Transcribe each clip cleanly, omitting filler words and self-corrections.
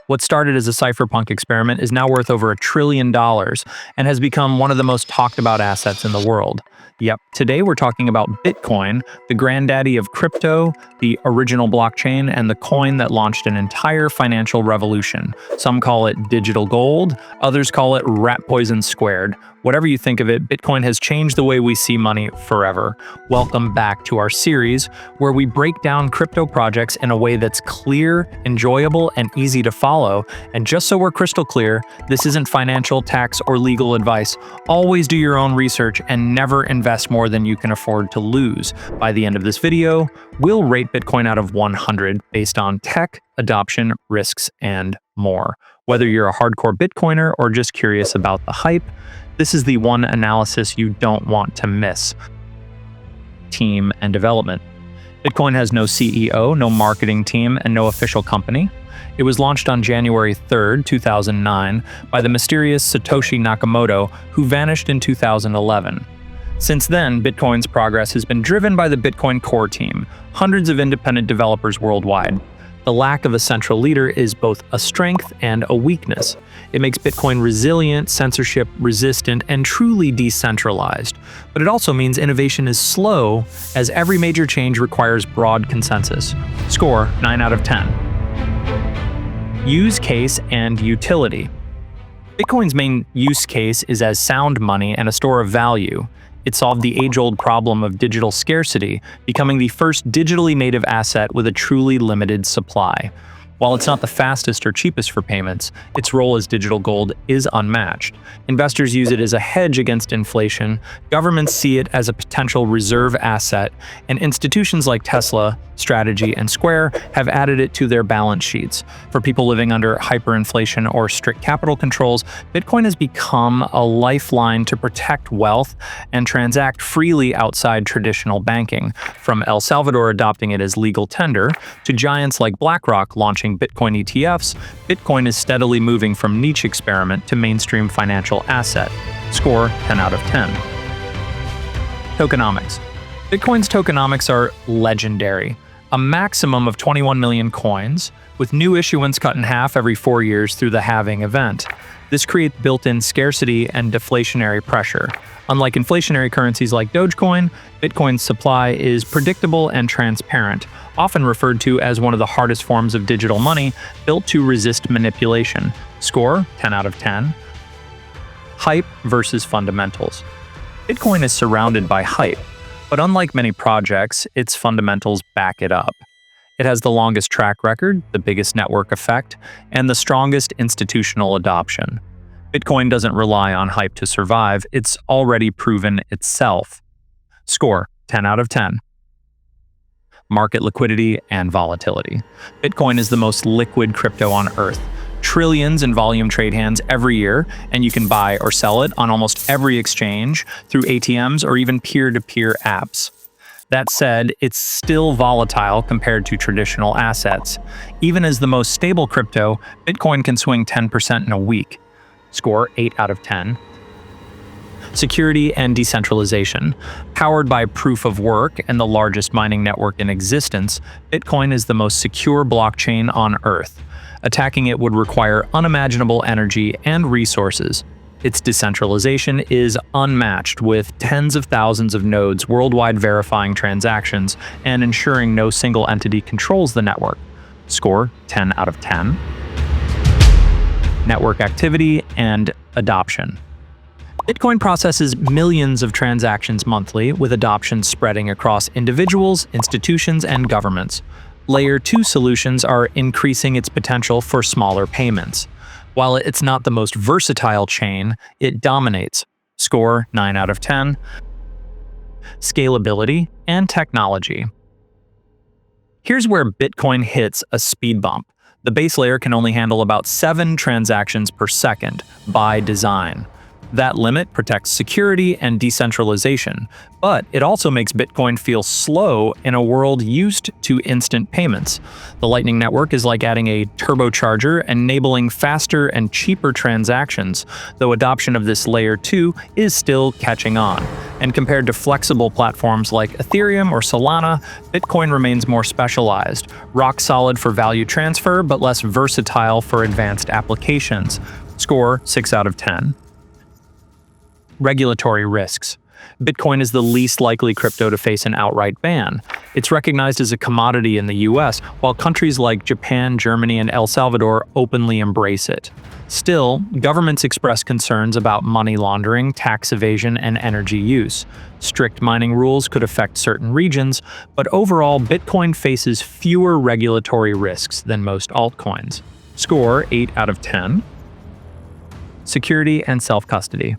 What started as a cypherpunk experiment is now worth over $1 trillion and has become one of the most talked about assets in the world. Yep, today we're talking about Bitcoin, the granddaddy of crypto, the original blockchain, and the coin that launched an entire financial revolution. Some call it digital gold, others call it rat poison squared. Whatever you think of it, Bitcoin has changed the way we see money forever. Welcome back to our series, where we break down crypto projects in a way that's clear, enjoyable, and easy to follow. And just so we're crystal clear, this isn't financial, tax, or legal advice. Always do your own research and never invest more than you can afford to lose. By the end of this video, we'll rate Bitcoin out of 100 based on tech, adoption, risks, and more. Whether you're a hardcore Bitcoiner or just curious about the hype, this is the one analysis you don't want to miss. Team and development. Bitcoin has no CEO, no marketing team, and no official company. It was launched on January 3rd, 2009, by the mysterious Satoshi Nakamoto, who vanished in 2011. Since then, Bitcoin's progress has been driven by the Bitcoin core team, hundreds of independent developers worldwide. The lack of a central leader is both a strength and a weakness. It makes Bitcoin resilient, censorship-resistant, and truly decentralized. But it also means innovation is slow, as every major change requires broad consensus. Score 9 out of 10. Use case and utility. Bitcoin's main use case is as sound money and a store of value. It solved the age-old problem of digital scarcity, becoming the first digitally native asset with a truly limited supply. While it's not the fastest or cheapest for payments, its role as digital gold is unmatched. Investors use it as a hedge against inflation, governments see it as a potential reserve asset, and institutions like Tesla, Strategy, and Square have added it to their balance sheets. For people living under hyperinflation or strict capital controls, Bitcoin has become a lifeline to protect wealth and transact freely outside traditional banking. From El Salvador adopting it as legal tender, to giants like BlackRock launching Bitcoin ETFs, Bitcoin is steadily moving from niche experiment to mainstream financial asset. Score 10 out of 10. Tokenomics. Bitcoin's tokenomics are legendary. A maximum of 21 million coins, with new issuance cut in half every 4 years through the halving event. This creates built-in scarcity and deflationary pressure. Unlike inflationary currencies like Dogecoin, Bitcoin's supply is predictable and transparent, often referred to as one of the hardest forms of digital money, built to resist manipulation. Score 10 out of 10. Hype versus fundamentals. Bitcoin is surrounded by hype, but unlike many projects, its fundamentals back it up. It has the longest track record, the biggest network effect, and the strongest institutional adoption. Bitcoin doesn't rely on hype to survive, it's already proven itself. Score 10 out of 10. Market liquidity and volatility. Bitcoin is the most liquid crypto on Earth. Trillions in volume trade hands every year, and you can buy or sell it on almost every exchange through ATMs or even peer-to-peer apps. That said, it's still volatile compared to traditional assets. Even as the most stable crypto, Bitcoin can swing 10% in a week. Score 8 out of 10. Security and decentralization. Powered by proof of work and the largest mining network in existence, Bitcoin is the most secure blockchain on Earth. Attacking it would require unimaginable energy and resources. Its decentralization is unmatched, with tens of thousands of nodes worldwide verifying transactions and ensuring no single entity controls the network. Score 10 out of 10. Network activity and adoption. Bitcoin processes millions of transactions monthly, with adoption spreading across individuals, institutions, and governments. Layer 2 solutions are increasing its potential for smaller payments. While it's not the most versatile chain, it dominates. Score 9 out of 10. Scalability and technology. Here's where Bitcoin hits a speed bump. The base layer can only handle about 7 transactions per second by design. That limit protects security and decentralization, but it also makes Bitcoin feel slow in a world used to instant payments. The Lightning Network is like adding a turbocharger, enabling faster and cheaper transactions, though adoption of this layer 2 is still catching on. And compared to flexible platforms like Ethereum or Solana, Bitcoin remains more specialized, rock solid for value transfer, but less versatile for advanced applications. Score 6 out of 10. Regulatory risks. Bitcoin is the least likely crypto to face an outright ban. It's recognized as a commodity in the US, while countries like Japan, Germany, and El Salvador openly embrace it. Still, governments express concerns about money laundering, tax evasion, and energy use. Strict mining rules could affect certain regions, but overall, Bitcoin faces fewer regulatory risks than most altcoins. Score 8 out of 10. Security and self-custody.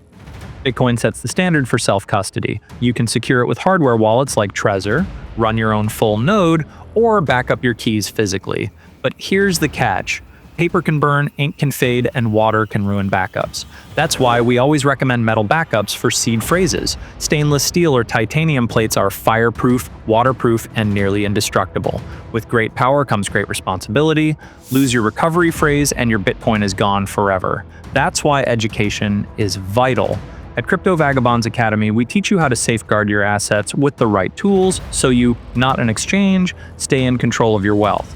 Bitcoin sets the standard for self-custody. You can secure it with hardware wallets like Trezor, run your own full node, or back up your keys physically. But here's the catch. Paper can burn, ink can fade, and water can ruin backups. That's why we always recommend metal backups for seed phrases. Stainless steel or titanium plates are fireproof, waterproof, and nearly indestructible. With great power comes great responsibility. Lose your recovery phrase and your Bitcoin is gone forever. That's why education is vital. At CryptoVagabonds Academy, we teach you how to safeguard your assets with the right tools so you, not an exchange, stay in control of your wealth.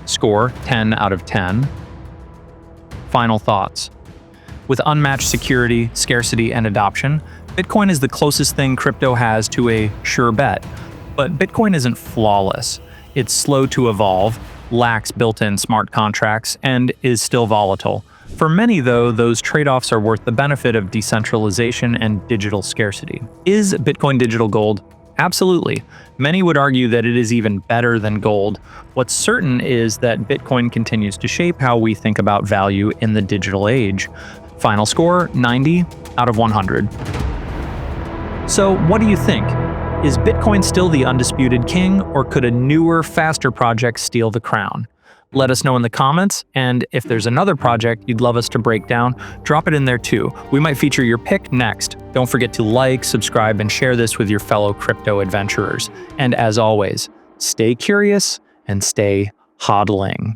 Score 10 out of 10. Final thoughts. With unmatched security, scarcity, and adoption, Bitcoin is the closest thing crypto has to a sure bet. But Bitcoin isn't flawless. It's slow to evolve, lacks built-in smart contracts, and is still volatile. For many, though, those trade-offs are worth the benefit of decentralization and digital scarcity. Is Bitcoin digital gold? Absolutely. Many would argue that it is even better than gold. What's certain is that Bitcoin continues to shape how we think about value in the digital age. Final score, 90 out of 100. So, what do you think? Is Bitcoin still the undisputed king, or could a newer, faster project steal the crown? Let us know in the comments, and if there's another project you'd love us to break down, drop it in there too. We might feature your pick next. Don't forget to like, subscribe, and share this with your fellow crypto adventurers. And as always, stay curious and stay hodling.